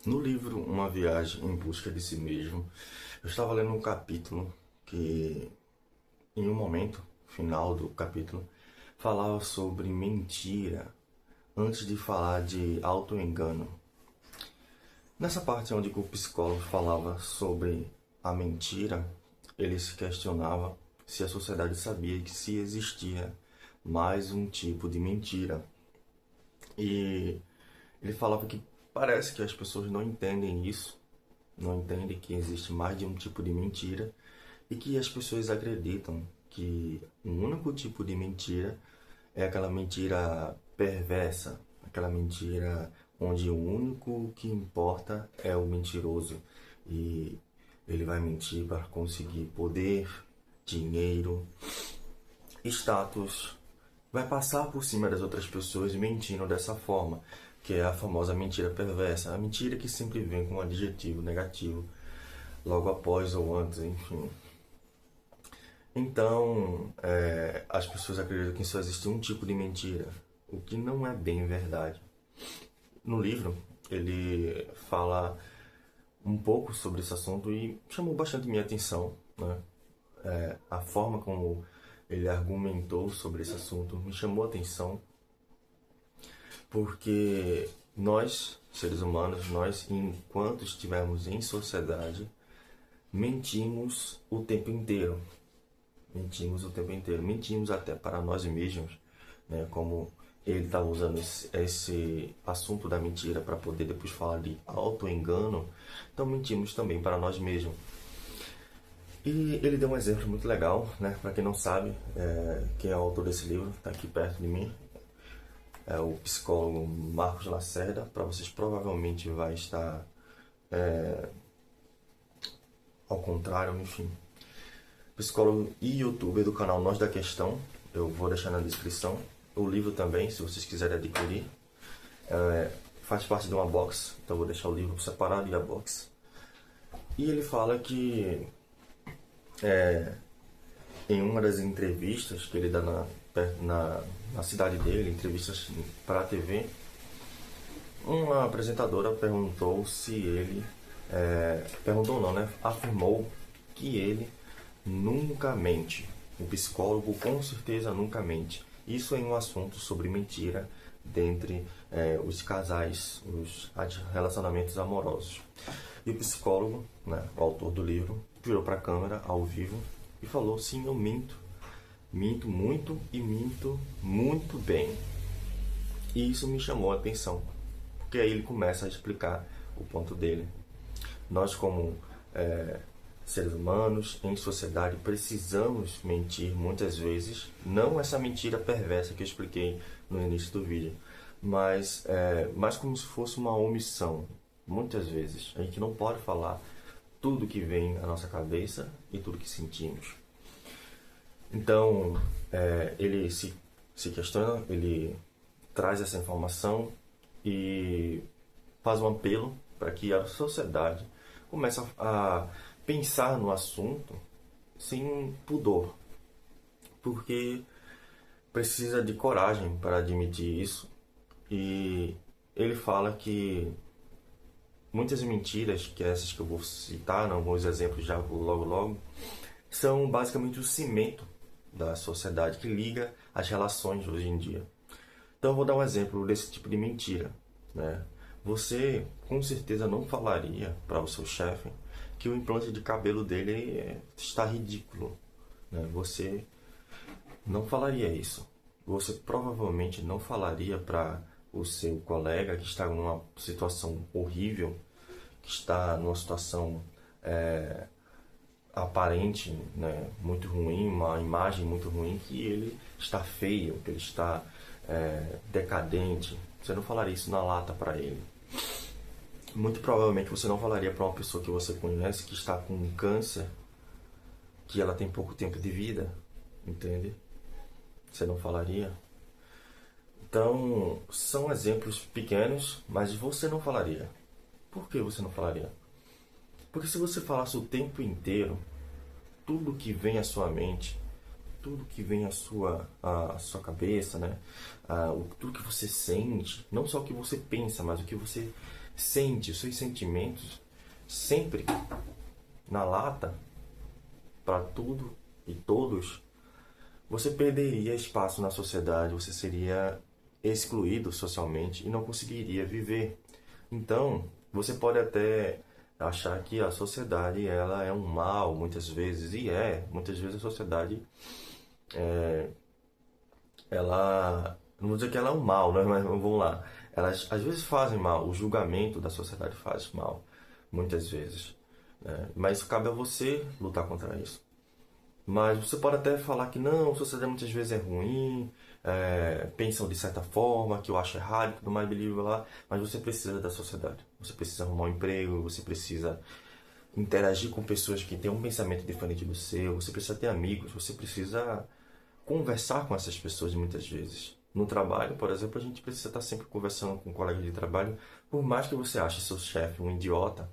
No livro Uma Viagem em Busca de Si Mesmo, eu estava lendo um capítulo que, em um momento final do capítulo, falava sobre mentira antes de falar de auto-engano. Nessa parte onde o psicólogo falava sobre a mentira, ele se questionava se a sociedade sabia que se existia mais um tipo de mentira. E ele falava que parece que as pessoas não entendem isso, não entendem que existe mais de um tipo de mentira e que as pessoas acreditam que um único tipo de mentira é aquela mentira perversa, aquela mentira onde o único que importa é o mentiroso e ele vai mentir para conseguir poder, dinheiro, status, vai passar por cima das outras pessoas mentindo dessa forma, que é a famosa mentira perversa, a mentira que sempre vem com um adjetivo negativo, logo após ou antes, enfim. Então, as pessoas acreditam que só existe um tipo de mentira, o que não é bem verdade. No livro, ele fala um pouco sobre esse assunto e chamou bastante minha atenção, né? A forma como ele argumentou sobre esse assunto me chamou a atenção, porque nós, seres humanos, nós, enquanto estivermos em sociedade, mentimos o tempo inteiro. Mentimos o tempo inteiro. Mentimos até para nós mesmos, né? Como ele estava usando esse assunto da mentira para poder depois falar de auto-engano, então mentimos também para nós mesmos. E ele deu um exemplo muito legal, né? Para quem não sabe, quem é o autor desse livro está aqui perto de mim, é o psicólogo Marcos Lacerda. Para vocês provavelmente vai estar ao contrário, enfim. Psicólogo e youtuber do canal Nós da Questão, eu vou deixar na descrição. O livro também, se vocês quiserem adquirir, faz parte de uma box, então vou deixar o livro separado e a box. E ele fala que em uma das entrevistas que ele dá na cidade dele, entrevistas para a TV, uma apresentadora perguntou se ele, perguntou não, né? Afirmou que ele nunca mente. O psicólogo com certeza nunca mente. Isso é um assunto sobre mentira dentre os casais, os relacionamentos amorosos. E o psicólogo, né, o autor do livro, virou para a câmera ao vivo e falou: sim, eu minto. Minto muito e minto muito bem. E isso me chamou a atenção, porque aí ele começa a explicar o ponto dele. Nós, como seres humanos, em sociedade, precisamos mentir muitas vezes. Não essa mentira perversa que eu expliquei no início do vídeo, mas mais como se fosse uma omissão. Muitas vezes a gente não pode falar tudo que vem à nossa cabeça e tudo que sentimos. Então, ele se questiona, ele traz essa informação e faz um apelo para que a sociedade comece a pensar no assunto sem pudor, porque precisa de coragem para admitir isso. E ele fala que muitas mentiras, que essas que eu vou citar, alguns exemplos já logo logo, são basicamente o cimento da sociedade que liga as relações hoje em dia. Então eu vou dar um exemplo desse tipo de mentira, né? Você com certeza não falaria para o seu chefe que o implante de cabelo dele está ridículo, né? Você não falaria isso. Você provavelmente não falaria para o seu colega que está numa situação horrível, que está numa situação aparente, né, muito ruim, uma imagem muito ruim, que ele está feio, que ele está decadente. Você não falaria isso na lata para ele. Muito provavelmente você não falaria para uma pessoa que você conhece que está com um câncer, que ela tem pouco tempo de vida, entende? Você não falaria. Então, são exemplos pequenos, mas você não falaria. Por que você não falaria? Porque se você falasse o tempo inteiro, tudo que vem à sua mente, tudo que vem à sua cabeça, né? Tudo que você sente, não só o que você pensa, mas o que você sente os seus sentimentos sempre na lata para tudo e todos, você perderia espaço na sociedade, você seria excluído socialmente e não conseguiria viver. Então, você pode até achar que a sociedade ela é um mal muitas vezes, e muitas vezes a sociedade ela, não vou dizer que ela é um mal, né? Mas vamos lá, elas às vezes fazem mal, o julgamento da sociedade faz mal, muitas vezes, né? Mas cabe a você lutar contra isso. Mas você pode até falar que não, a sociedade muitas vezes é ruim, pensam de certa forma, que eu acho errado e tudo mais, blá, mas você precisa da sociedade. Você precisa arrumar um emprego, você precisa interagir com pessoas que têm um pensamento diferente do seu, você precisa ter amigos, você precisa conversar com essas pessoas muitas vezes. No trabalho, por exemplo, a gente precisa estar sempre conversando com colegas de trabalho, por mais que você ache seu chefe um idiota,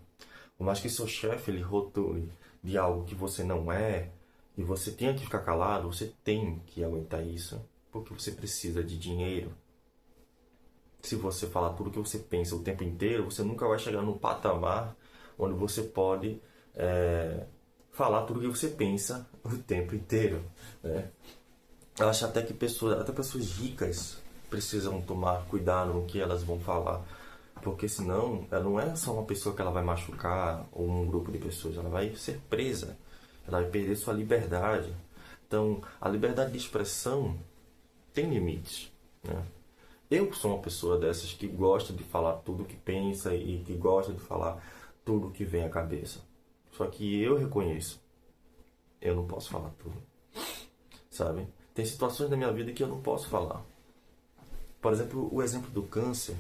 por mais que seu chefe ele rotule de algo que você não é, e você tenha que ficar calado, você tem que aguentar isso, porque você precisa de dinheiro. Se você falar tudo o que você pensa o tempo inteiro, você nunca vai chegar num patamar onde você pode falar tudo o que você pensa o tempo inteiro, né? Eu acho até que até pessoas ricas precisam tomar cuidado no que elas vão falar, porque senão ela não é só uma pessoa que ela vai machucar ou um grupo de pessoas, ela vai ser presa, ela vai perder sua liberdade. Então, a liberdade de expressão tem limites, né? Eu sou uma pessoa dessas que gosta de falar tudo o que pensa e que gosta de falar tudo o que vem à cabeça. Só que eu reconheço, eu não posso falar tudo, sabe? Tem situações da minha vida que eu não posso falar. Por exemplo, o exemplo do câncer.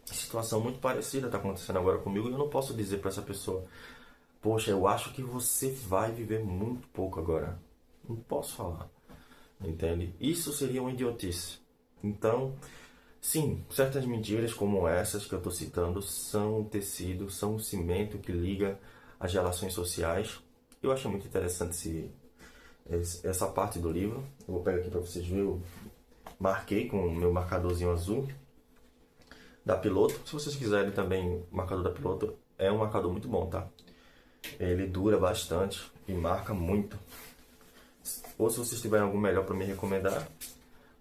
Situação muito parecida está acontecendo agora comigo e eu não posso dizer para essa pessoa: poxa, eu acho que você vai viver muito pouco agora. Não posso falar, entende? Isso seria uma idiotice. Então, sim, certas mentiras como essas que eu estou citando são um tecido, são um cimento que liga as relações sociais. Eu acho muito interessante essa parte do livro. Eu vou pegar aqui para vocês verem. Eu marquei com o meu marcadorzinho azul da Piloto. Se vocês quiserem também, o marcador da Piloto é um marcador muito bom, tá? Ele dura bastante e marca muito. Ou se vocês tiverem algum melhor para me recomendar,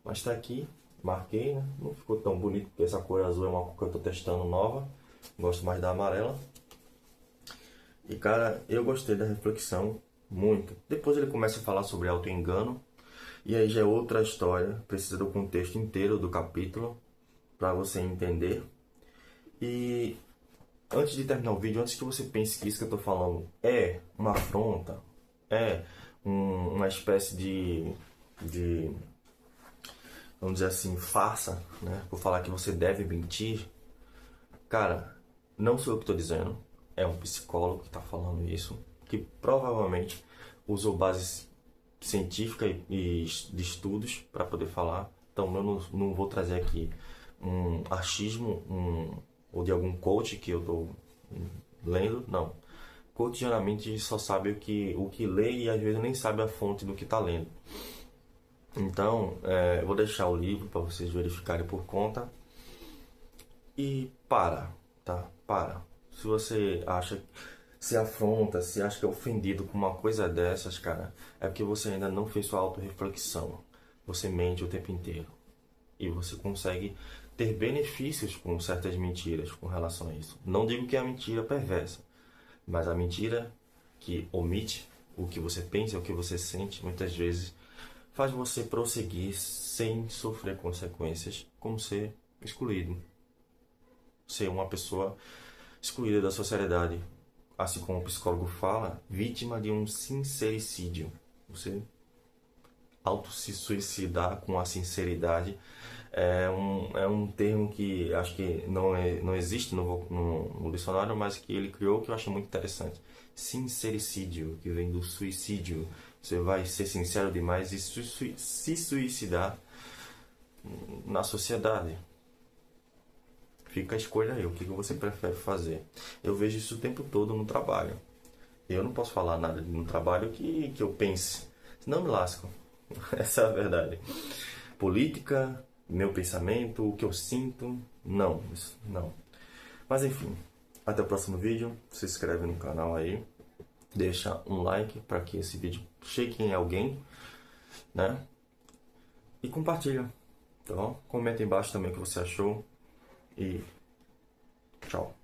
mas tá aqui, marquei, né? Não ficou tão bonito porque essa cor azul é uma cor que eu tô testando nova. Gosto mais da amarela. E cara, eu gostei da reflexão muito. Depois ele começa a falar sobre auto-engano, e aí já é outra história, precisa do contexto inteiro do capítulo para você entender. E antes de terminar o vídeo, antes que você pense que isso que eu estou falando é uma afronta, uma espécie de, vamos dizer assim, farsa, né? Por falar que você deve mentir, cara, não sou eu que estou dizendo, é um psicólogo que está falando isso, que provavelmente usou bases científicas e de estudos para poder falar. Então eu não vou trazer aqui um achismo ou de algum coach que eu estou lendo, não. Coach geralmente só sabe o que lê e às vezes nem sabe a fonte do que está lendo. Então eu vou deixar o livro para vocês verificarem por conta. E tá? Para. Se você acha, se afronta, se acha que é ofendido com uma coisa dessas, cara, é porque você ainda não fez sua autorreflexão. Você mente o tempo inteiro. E você consegue ter benefícios com certas mentiras com relação a isso. Não digo que é a mentira perversa, mas a mentira que omite o que você pensa, o que você sente, muitas vezes faz você prosseguir sem sofrer consequências, como ser excluído. Ser uma pessoa excluída da sociedade, assim como o psicólogo fala, vítima de um sincericídio. Você se suicidar com a sinceridade é um termo que acho que não existe no dicionário, mas que ele criou, que eu acho muito interessante. Sincericídio, que vem do suicídio. Você vai ser sincero demais e se suicidar na sociedade. Fica a escolha aí, o que você prefere fazer. Eu vejo isso o tempo todo no trabalho. Eu não posso falar nada no trabalho que eu pense, senão me lasco. Essa é a verdade. Política, meu pensamento, o que eu sinto, não. Mas enfim, até o próximo vídeo. Se inscreve no canal aí. Deixa um like para que esse vídeo chegue em alguém, né? E compartilha. Então, comenta embaixo também o que você achou. E tchau.